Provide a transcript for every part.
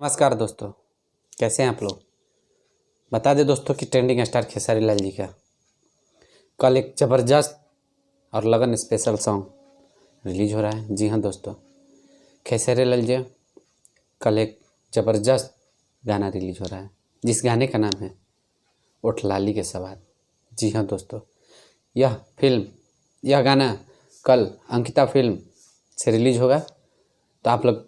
नमस्कार दोस्तों, कैसे हैं आप लोग। बता दें दोस्तों कि ट्रेंडिंग स्टार खेसारी लाल जी का कल एक ज़बरदस्त और लगन स्पेशल सॉन्ग रिलीज हो रहा है। जी हाँ दोस्तों, खेसारी लाल जी कल एक ज़बरदस्त गाना रिलीज हो रहा है, जिस गाने का नाम है ओठ लाली के सवाद। जी हाँ दोस्तों, यह गाना कल अंकिता फिल्म से रिलीज होगा, तो आप लोग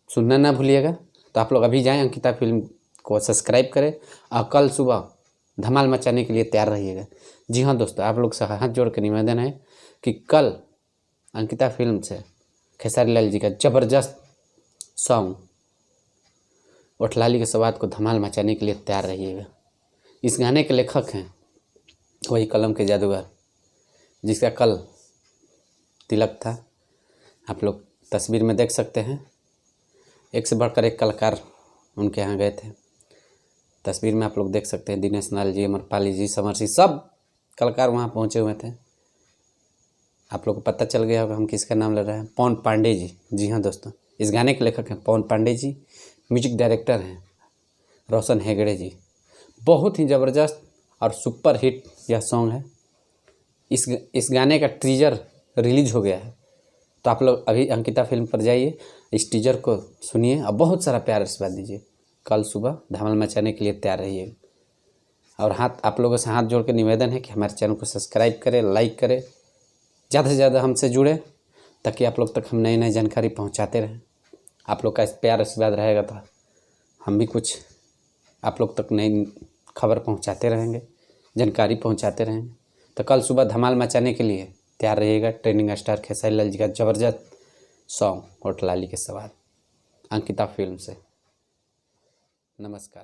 सुनना ना भूलिएगा। तो आप लोग अभी जाएं, अंकिता फिल्म को सब्सक्राइब करें और कल सुबह धमाल मचाने के लिए तैयार रहिएगा। जी हाँ दोस्तों, आप लोग से हाथ जोड़ कर निवेदन है कि कल अंकिता फिल्म से खेसारी लाल जी का ज़बरदस्त सॉन्ग ओठलाली के सवाद को धमाल मचाने के लिए तैयार रहिएगा। इस गाने के लेखक हैं वही कलम के जादूगर, जिसका कल तिलक था। आप लोग तस्वीर में देख सकते हैं, एक से बढ़कर एक कलाकार उनके यहाँ गए थे। तस्वीर में आप लोग देख सकते हैं दिनेश नाल जी, अमरपाली जी, समर सिंह, सब कलाकार वहाँ पहुँचे हुए थे। आप लोग को पता चल गया होगा हम किसका नाम ले रहे हैं, पवन पांडे जी। जी हाँ दोस्तों, इस गाने के लेखक हैं पवन पांडे जी, म्यूजिक डायरेक्टर हैं रोशन हेगड़े जी। बहुत ही ज़बरदस्त और सुपर हिट यह सॉन्ग है। इस गाने का टीजर रिलीज हो गया है, तो आप लोग अभी अंकिता फिल्म पर जाइए, इस टीजर को सुनिए और बहुत सारा प्यार आशीर्वाद दीजिए। कल सुबह धमाल मचाने के लिए तैयार रहिए। और आप लोगों से हाथ जोड़ के निवेदन है कि हमारे चैनल को सब्सक्राइब करें, लाइक करें, ज़्यादा से ज़्यादा हमसे जुड़े, ताकि आप लोग तक हम नई नई जानकारी पहुंचाते रहें। आप लोग का इस प्यार आशीर्वाद रहेगा तो हम भी कुछ आप लोग तक नई खबर पहुंचाते रहेंगे, जानकारी पहुंचाते रहेंगे। तो कल सुबह धमाल मचाने के लिए तैयार रहिएगा। ट्रेंडिंग स्टार खेसारी लाल जी का ज़बरदस्त सॉन्ग होठ लाली के सवाद अंकिता फिल्म से। नमस्कार।